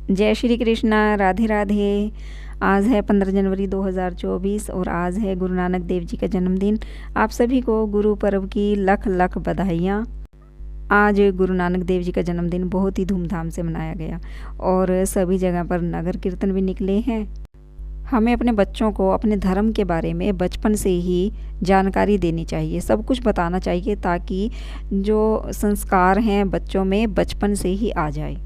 जय श्री कृष्णा, राधे राधे। आज है 15 जनवरी 2024 और आज है गुरु नानक देव जी का जन्मदिन। आप सभी को गुरु पर्व की लख लख बधाइयाँ। आज गुरु नानक देव जी का जन्मदिन बहुत ही धूमधाम से मनाया गया और सभी जगह पर नगर कीर्तन भी निकले हैं। हमें अपने बच्चों को अपने धर्म के बारे में बचपन से ही जानकारी देनी चाहिए, सब कुछ बताना चाहिए ताकि जो संस्कार हैं बच्चों में बचपन से ही आ जाए,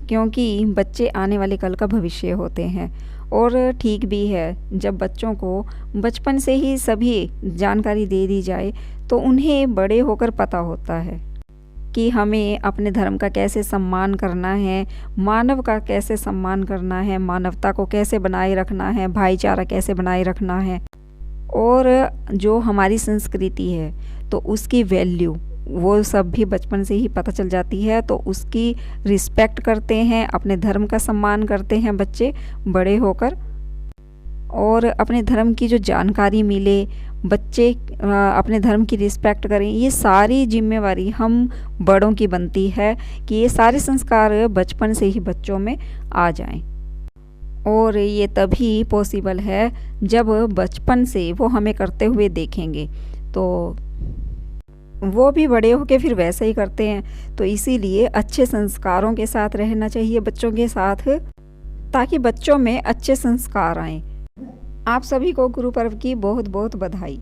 क्योंकि बच्चे आने वाले कल का भविष्य होते हैं। और ठीक भी है, जब बच्चों को बचपन से ही सभी जानकारी दे दी जाए तो उन्हें बड़े होकर पता होता है कि हमें अपने धर्म का कैसे सम्मान करना है, मानव का कैसे सम्मान करना है, मानवता को कैसे बनाए रखना है, भाईचारा कैसे बनाए रखना है। और जो हमारी संस्कृति है तो उसकी वैल्यू वो सब भी बचपन से ही पता चल जाती है, तो उसकी रिस्पेक्ट करते हैं, अपने धर्म का सम्मान करते हैं बच्चे बड़े होकर। और अपने धर्म की जो जानकारी मिले, बच्चे अपने धर्म की रिस्पेक्ट करें, ये सारी जिम्मेवारी हम बड़ों की बनती है कि ये सारे संस्कार बचपन से ही बच्चों में आ जाएं। और ये तभी पॉसिबल है जब बचपन से वो हमें करते हुए देखेंगे, तो वो भी बड़े होके फिर वैसे ही करते हैं। तो इसीलिए अच्छे संस्कारों के साथ रहना चाहिए बच्चों के साथ, ताकि बच्चों में अच्छे संस्कार आएं। आप सभी को गुरु पर्व की बहुत बहुत बधाई।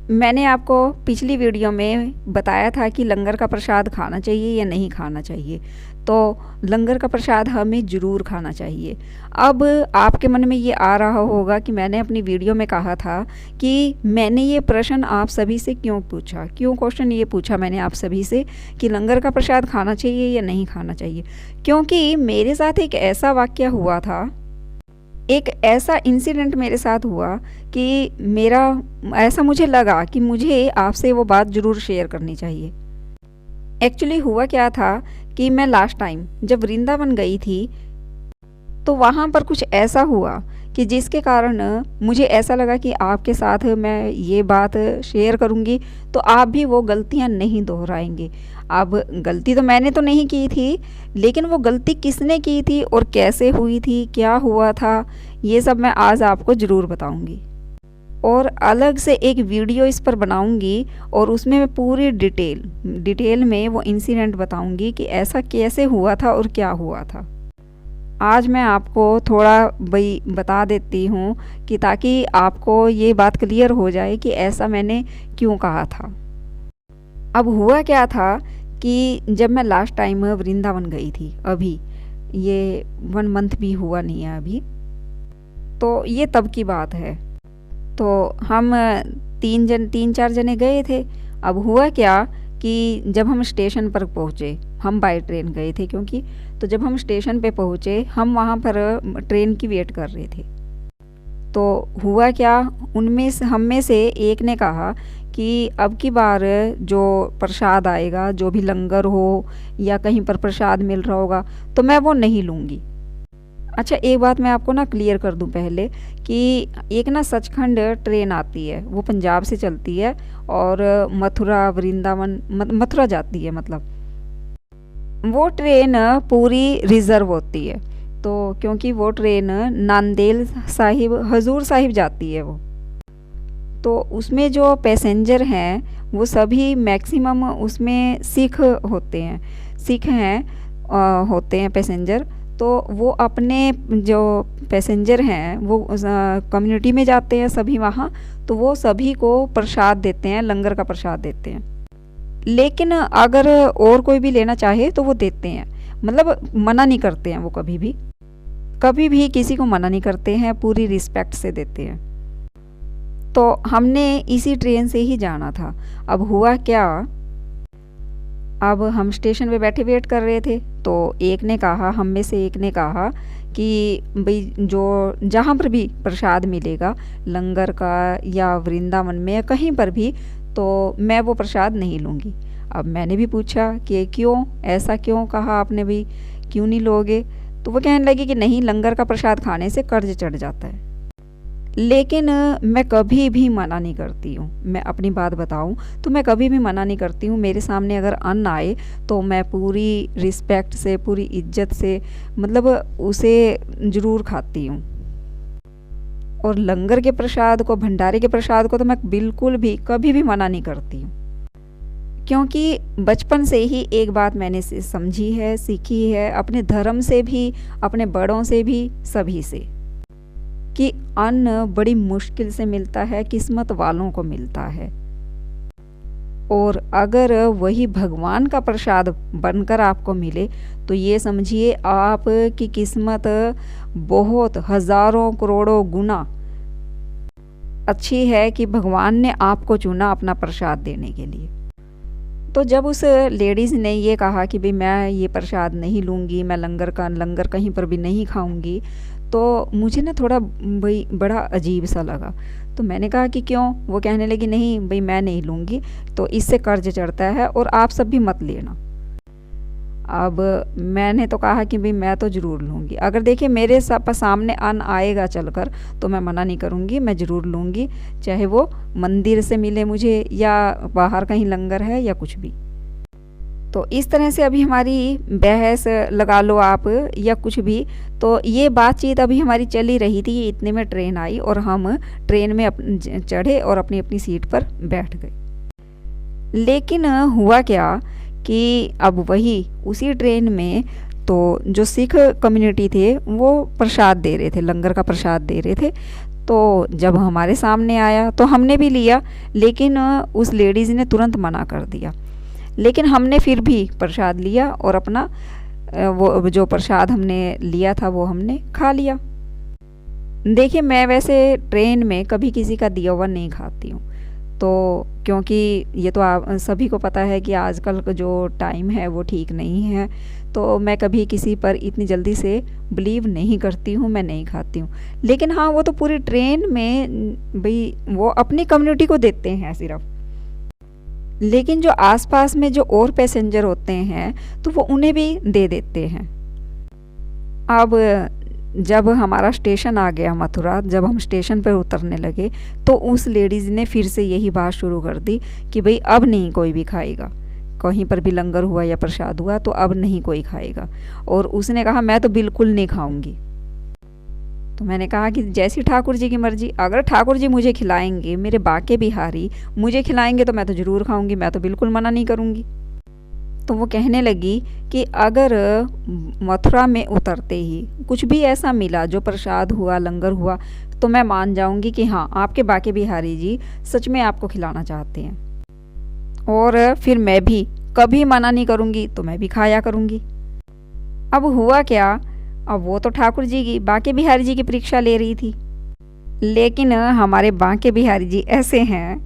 मैंने आपको पिछली वीडियो में बताया था कि लंगर का प्रसाद खाना चाहिए या नहीं खाना चाहिए, तो लंगर का प्रसाद हमें ज़रूर खाना चाहिए। अब आपके मन में ये आ रहा होगा कि मैंने अपनी वीडियो में कहा था कि मैंने ये प्रश्न आप सभी से क्यों पूछा, क्यों क्वेश्चन ये पूछा मैंने आप सभी से कि लंगर का प्रसाद खाना चाहिए या नहीं खाना चाहिए। क्योंकि मेरे साथ एक ऐसा वाक़या हुआ था, एक ऐसा इंसिडेंट मेरे साथ हुआ कि मेरा ऐसा मुझे लगा कि मुझे आपसे वो बात ज़रूर शेयर करनी चाहिए। एक्चुअली हुआ क्या था कि मैं लास्ट टाइम जब वृंदावन गई थी तो वहाँ पर कुछ ऐसा हुआ कि जिसके कारण मुझे ऐसा लगा कि आपके साथ मैं ये बात शेयर करूँगी तो आप भी वो गलतियाँ नहीं दोहराएंगे। अब गलती तो मैंने तो नहीं की थी, लेकिन वो गलती किसने की थी और कैसे हुई थी, क्या हुआ था, ये सब मैं आज आपको ज़रूर बताऊँगी। और अलग से एक वीडियो इस पर बनाऊंगी और उसमें मैं पूरी डिटेल में वो इंसिडेंट बताऊंगी कि ऐसा कैसे हुआ था और क्या हुआ था। आज मैं आपको थोड़ा बता देती हूँ कि ताकि आपको ये बात क्लियर हो जाए कि ऐसा मैंने क्यों कहा था। अब हुआ क्या था कि जब मैं लास्ट टाइम वृंदावन गई थी, अभी ये 1 मंथ भी हुआ नहीं है अभी, तो ये तब की बात है। तो हम 3-4 जने गए थे। अब हुआ क्या कि जब हम स्टेशन पर पहुँचे, हम बाय ट्रेन गए थे क्योंकि, तो जब हम स्टेशन पे पहुँचे हम वहाँ पर ट्रेन की वेट कर रहे थे। तो हुआ क्या, हम में से एक ने कहा कि अब की बार जो प्रसाद आएगा, जो भी लंगर हो या कहीं पर प्रसाद मिल रहा होगा, तो मैं वो नहीं लूँगी। अच्छा, एक बात मैं आपको ना क्लियर कर दूं पहले कि एक ना सचखंड ट्रेन आती है, वो पंजाब से चलती है और मथुरा वृंदावन मथुरा जाती है। मतलब वो ट्रेन पूरी रिज़र्व होती है, तो क्योंकि वो ट्रेन नांदेड़ साहिब हजूर साहिब जाती है वो, तो उसमें जो पैसेंजर हैं वो सभी मैक्सिमम उसमें सिख होते हैं, होते हैं पैसेंजर। तो वो अपने जो पैसेंजर हैं वो कम्युनिटी में जाते हैं सभी वहाँ, तो वो सभी को प्रसाद देते हैं, लंगर का प्रसाद देते हैं। लेकिन अगर और कोई भी लेना चाहे तो वो देते हैं, मतलब मना नहीं करते हैं, वो कभी भी किसी को मना नहीं करते हैं, पूरी रिस्पेक्ट से देते हैं। तो हमने इसी ट्रेन से ही जाना था। अब हुआ क्या, अब हम स्टेशन पे बैठे वेट कर रहे थे, तो हम में से एक ने कहा कि भाई जो जहाँ पर भी प्रसाद मिलेगा लंगर का या वृंदावन में या कहीं पर भी, तो मैं वो प्रसाद नहीं लूँगी। अब मैंने भी पूछा कि क्यों, ऐसा क्यों कहा आपने, भाई क्यों नहीं लोगे? तो वो कहने लगे कि नहीं, लंगर का प्रसाद खाने से कर्ज चढ़ जाता है। लेकिन मैं कभी भी मना नहीं करती हूँ। मैं अपनी बात बताऊँ तो मैं कभी भी मना नहीं करती हूँ। मेरे सामने अगर अन्न आए तो मैं पूरी रिस्पेक्ट से, पूरी इज्जत से मतलब उसे ज़रूर खाती हूँ। और लंगर के प्रसाद को, भंडारे के प्रसाद को तो मैं बिल्कुल भी कभी भी मना नहीं करती हूँ। क्योंकि बचपन से ही एक बात मैंने समझी है, सीखी है, अपने धर्म से भी, अपने बड़ों से भी, सभी से, कि अन्न बड़ी मुश्किल से मिलता है, किस्मत वालों को मिलता है। और अगर वही भगवान का प्रसाद बनकर आपको मिले तो ये समझिए आपकी किस्मत बहुत हजारों करोड़ों गुना अच्छी है कि भगवान ने आपको चुना अपना प्रसाद देने के लिए। तो जब उस लेडीज़ ने ये कहा कि भाई मैं ये प्रसाद नहीं लूँगी, मैं लंगर कहीं पर भी नहीं खाऊंगी, तो मुझे ना थोड़ा भाई बड़ा अजीब सा लगा। तो मैंने कहा कि क्यों? वो कहने लगी नहीं भाई मैं नहीं लूँगी, तो इससे कर्ज चढ़ता है और आप सब भी मत लेना। अब मैंने तो कहा कि भाई मैं तो ज़रूर लूँगी। अगर देखिए मेरे सामने अन्न आएगा चलकर तो मैं मना नहीं करूँगी, मैं ज़रूर लूँगी, चाहे वो मंदिर से मिले मुझे या बाहर कहीं लंगर है या कुछ भी। तो इस तरह से अभी हमारी बहस लगा लो आप या कुछ भी, तो ये बातचीत अभी हमारी चली रही थी। इतने में ट्रेन आई और हम ट्रेन में चढ़े और अपनी अपनी सीट पर बैठ गए। लेकिन हुआ क्या कि अब वही उसी ट्रेन में तो जो सिख कम्युनिटी थे वो प्रसाद दे रहे थे, लंगर का प्रसाद दे रहे थे। तो जब हमारे सामने आया तो हमने भी लिया, लेकिन उस लेडीज़ ने तुरंत मना कर दिया। लेकिन हमने फिर भी प्रसाद लिया और अपना वो जो प्रसाद हमने लिया था वो हमने खा लिया। देखिए मैं वैसे ट्रेन में कभी किसी का दिया हुआ नहीं खाती हूँ, तो क्योंकि ये तो आप सभी को पता है कि आजकल का जो टाइम है वो ठीक नहीं है, तो मैं कभी किसी पर इतनी जल्दी से बिलीव नहीं करती हूँ, मैं नहीं खाती हूँ। लेकिन हाँ वो तो पूरी ट्रेन में भाई वो अपनी कम्युनिटी को देते हैं सिर्फ, लेकिन जो आसपास में जो और पैसेंजर होते हैं तो वो उन्हें भी दे देते हैं। अब जब हमारा स्टेशन आ गया मथुरा, जब हम स्टेशन पर उतरने लगे तो उस लेडीज़ ने फिर से यही बात शुरू कर दी कि भाई अब नहीं कोई भी खाएगा, कहीं पर भी लंगर हुआ या प्रसाद हुआ तो अब नहीं कोई खाएगा। और उसने कहा मैं तो बिल्कुल नहीं खाऊंगी। तो मैंने कहा कि जैसी ठाकुर जी की मर्जी, अगर ठाकुर जी मुझे खिलाएंगे, मेरे बाके बिहारी मुझे खिलाएंगे तो मैं तो ज़रूर खाऊंगी, मैं तो बिल्कुल मना नहीं करूंगी। तो वो कहने लगी कि अगर मथुरा में उतरते ही कुछ भी ऐसा मिला जो प्रसाद हुआ, लंगर हुआ, तो मैं मान जाऊंगी कि हाँ आपके बाके बिहारी जी सच में आपको खिलाना चाहते हैं, और फिर मैं भी कभी मना नहीं करूंगी, तो मैं भी खाया करूंगी। अब हुआ क्या, अब वो तो ठाकुर जी की, बाके बिहारी जी की परीक्षा ले रही थी, लेकिन हमारे बाके बिहारी जी ऐसे हैं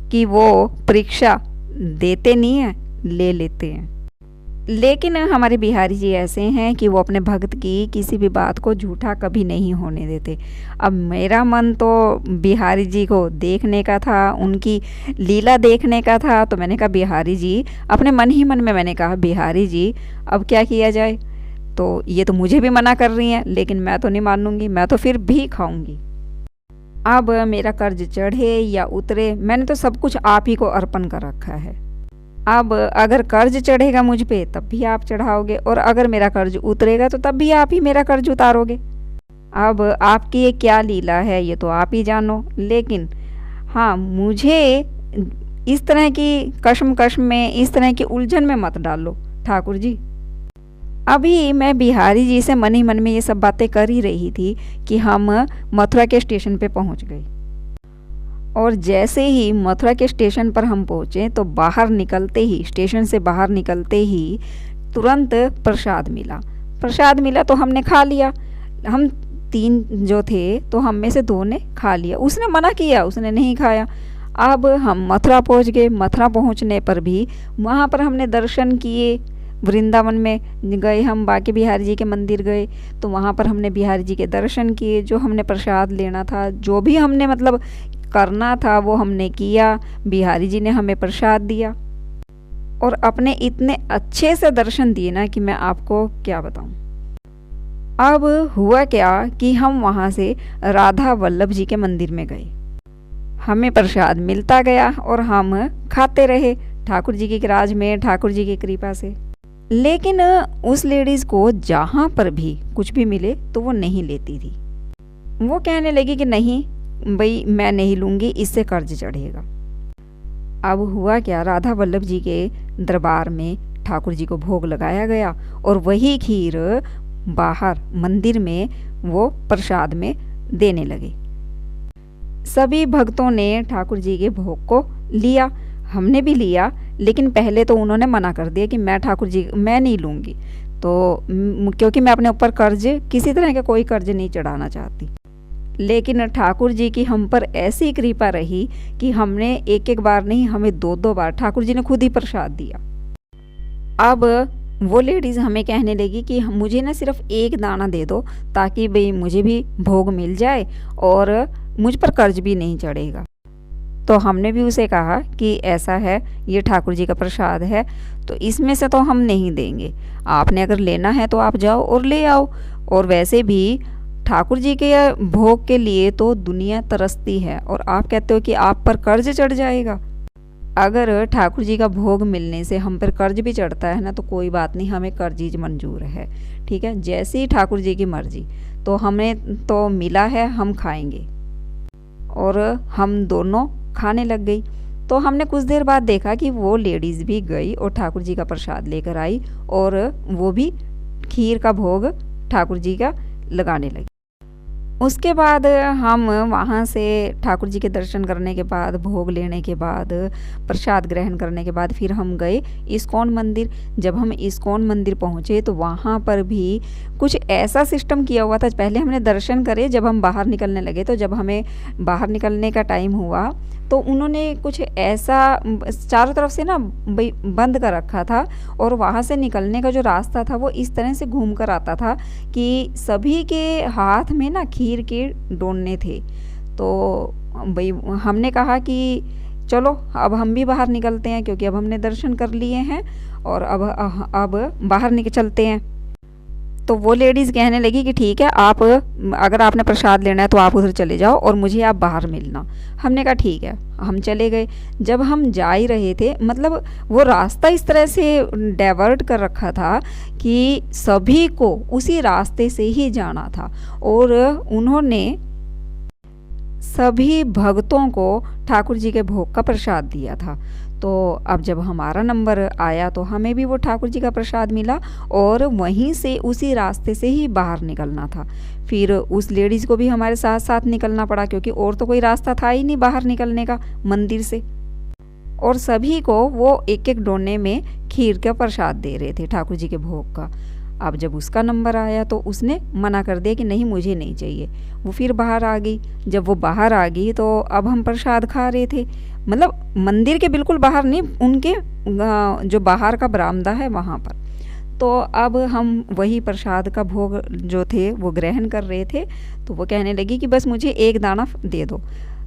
कि वो परीक्षा देते नहीं हैं, ले लेते हैं। लेकिन हमारे बिहारी जी ऐसे हैं कि वो अपने भक्त की किसी भी बात को झूठा कभी नहीं होने देते। अब मेरा मन तो बिहारी जी को देखने का था, उनकी लीला देखने का था, तो मैंने कहा बिहारी जी, अपने मन ही मन में मैंने कहा बिहारी जी अब क्या किया जाए, तो ये तो मुझे भी मना कर रही हैं, लेकिन मैं तो नहीं मानूंगी, मैं तो फिर भी खाऊंगी। अब मेरा कर्ज चढ़े या उतरे, मैंने तो सब कुछ आप ही को अर्पण कर रखा है। अब अगर कर्ज चढ़ेगा मुझ पे तब भी आप चढ़ाओगे, और अगर मेरा कर्ज उतरेगा तो तब भी आप ही मेरा कर्ज उतारोगे। अब आपकी ये क्या लीला है ये तो आप ही जानो, लेकिन हाँ मुझे इस तरह की कश्मकश में, इस तरह की उलझन में मत डालो ठाकुर जी। अभी मैं बिहारी जी से मन ही मन में ये सब बातें कर ही रही थी कि हम मथुरा के स्टेशन पे पहुंच गए। और जैसे ही मथुरा के स्टेशन पर हम पहुँचे तो बाहर निकलते ही, स्टेशन से बाहर निकलते ही तुरंत प्रसाद मिला। प्रसाद मिला तो हमने खा लिया। हम 3 जो थे तो हम में से 2 ने खा लिया, उसने मना किया, उसने नहीं खाया। अब हम मथुरा पहुँच गए। मथुरा पहुँचने पर भी वहाँ पर हमने दर्शन किए, वृंदावन में गए, हम बाके बिहारी जी के मंदिर गए, तो वहाँ पर हमने बिहारी जी के दर्शन किए। जो हमने प्रसाद लेना था, जो भी हमने मतलब करना था वो हमने किया। बिहारी जी ने हमें प्रसाद दिया और अपने इतने अच्छे से दर्शन दिए ना कि मैं आपको क्या बताऊं। अब हुआ क्या कि हम वहाँ से राधा वल्लभ जी के मंदिर में गए। हमें प्रसाद मिलता गया और हम खाते रहे ठाकुर जी की राज में, ठाकुर जी की कृपा से। लेकिन उस लेडीज़ को जहाँ पर भी कुछ भी मिले तो वो नहीं लेती थी। वो कहने लगी कि नहीं भाई मैं नहीं लूँगी, इससे कर्ज चढ़ेगा। अब हुआ क्या, राधा वल्लभ जी के दरबार में ठाकुर जी को भोग लगाया गया और वही खीर बाहर मंदिर में वो प्रसाद में देने लगे। सभी भक्तों ने ठाकुर जी के भोग को लिया, हमने भी लिया, लेकिन पहले तो उन्होंने मना कर दिया कि मैं नहीं लूँगी, तो क्योंकि मैं अपने ऊपर कर्ज, किसी तरह का कोई कर्ज नहीं चढ़ाना चाहती। लेकिन ठाकुर जी की हम पर ऐसी कृपा रही कि हमने एक एक बार नहीं, हमें दो दो बार ठाकुर जी ने खुद ही प्रसाद दिया। अब वो लेडीज़ हमें कहने लगी कि मुझे ना सिर्फ एक दाना दे दो ताकि भाई मुझे भी भोग मिल जाए और मुझ पर कर्ज भी नहीं चढ़ेगा। तो हमने भी उसे कहा कि ऐसा है, ये ठाकुर जी का प्रसाद है तो इसमें से तो हम नहीं देंगे, आपने अगर लेना है तो आप जाओ और ले आओ। और वैसे भी ठाकुर जी के भोग के लिए तो दुनिया तरसती है और आप कहते हो कि आप पर कर्ज चढ़ जाएगा। अगर ठाकुर जी का भोग मिलने से हम पर कर्ज भी चढ़ता है ना तो कोई बात नहीं, हमें कर्ज मंजूर है, ठीक है, जैसे ही ठाकुर जी की मर्जी। तो हमें तो मिला है, हम खाएंगे। और हम दोनों खाने लग गई। तो हमने कुछ देर बाद देखा कि वो लेडीज़ भी गई और ठाकुर जी का प्रसाद लेकर आई और वो भी खीर का भोग ठाकुर जी का लगाने लगी। उसके बाद हम वहाँ से ठाकुर जी के दर्शन करने के बाद, भोग लेने के बाद, प्रसाद ग्रहण करने के बाद फिर हम गए इस्कॉन मंदिर। जब हम इस्कॉन मंदिर पहुँचे तो वहाँ पर भी कुछ ऐसा सिस्टम किया हुआ था। पहले हमने दर्शन करे, जब हम बाहर निकलने लगे तो जब हमें बाहर निकलने का टाइम हुआ तो उन्होंने कुछ ऐसा चारों तरफ से ना बंद कर रखा था और वहाँ से निकलने का जो रास्ता था वो इस तरह से घूम कर आता था कि सभी के हाथ में ना खीर के डोने थे। तो भाई हमने कहा कि चलो अब हम भी बाहर निकलते हैं, क्योंकि अब हमने दर्शन कर लिए हैं और अब बाहर निकल चलते हैं। तो वो लेडीज़ कहने लगी कि ठीक है, आप अगर आपने प्रसाद लेना है तो आप उधर चले जाओ और मुझे आप बाहर मिलना। हमने कहा ठीक है, हम चले गए। जब हम जा ही रहे थे, मतलब वो रास्ता इस तरह से डाइवर्ट कर रखा था कि सभी को उसी रास्ते से ही जाना था और उन्होंने सभी भक्तों को ठाकुर जी के भोग का प्रसाद दिया था। तो अब जब हमारा नंबर आया तो हमें भी वो ठाकुर जी का प्रसाद मिला और वहीं से उसी रास्ते से ही बाहर निकलना था। फिर उस लेडीज़ को भी हमारे साथ साथ निकलना पड़ा, क्योंकि और तो कोई रास्ता था ही नहीं बाहर निकलने का मंदिर से। और सभी को वो एक एक डोने में खीर का प्रसाद दे रहे थे ठाकुर जी के भोग का। अब जब उसका नंबर आया तो उसने मना कर दिया कि नहीं, मुझे नहीं चाहिए। वो फिर बाहर आ गई। जब वो बाहर आ गई तो अब हम प्रसाद खा रहे थे, मतलब मंदिर के बिल्कुल बाहर नहीं, उनके जो बाहर का बरामदा है वहाँ पर। तो अब हम वही प्रसाद का भोग जो थे वो ग्रहण कर रहे थे। तो वो कहने लगी कि बस मुझे एक दाना दे दो।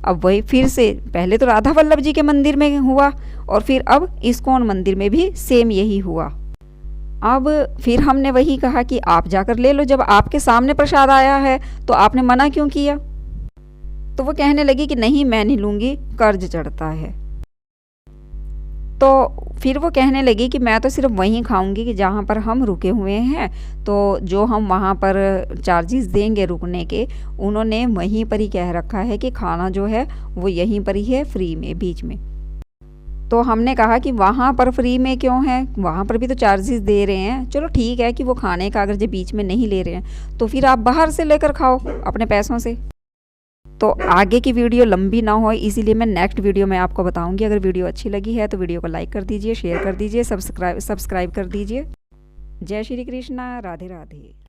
अब वही फिर से, पहले तो राधा वल्लभ जी के मंदिर में हुआ और फिर अब इस्कॉन मंदिर में भी सेम यही हुआ। अब फिर हमने वही कहा कि आप जाकर ले लो, जब आपके सामने प्रसाद आया है तो आपने मना क्यों किया। तो वो कहने लगी कि नहीं, मैं नहीं लूँगी, कर्ज चढ़ता है। तो फिर वो कहने लगी कि मैं तो सिर्फ वहीं खाऊंगी कि जहाँ पर हम रुके हुए हैं, तो जो हम वहाँ पर चार्जेस देंगे रुकने के, उन्होंने वहीं पर ही कह रखा है कि खाना जो है वो यहीं पर ही है, फ्री में, बीच में। तो हमने कहा कि वहाँ पर फ्री में क्यों है, वहाँ पर भी तो चार्जेस दे रहे हैं। चलो ठीक है कि वो खाने का अगर जो बीच में नहीं ले रहे हैं तो फिर आप बाहर से लेकर खाओ अपने पैसों से। तो आगे की वीडियो लंबी ना हो, इसीलिए मैं नेक्स्ट वीडियो में आपको बताऊंगी। अगर वीडियो अच्छी लगी है तो वीडियो को लाइक कर दीजिए, शेयर कर दीजिए, सब्सक्राइब कर दीजिए। जय श्री कृष्णा, राधे राधे।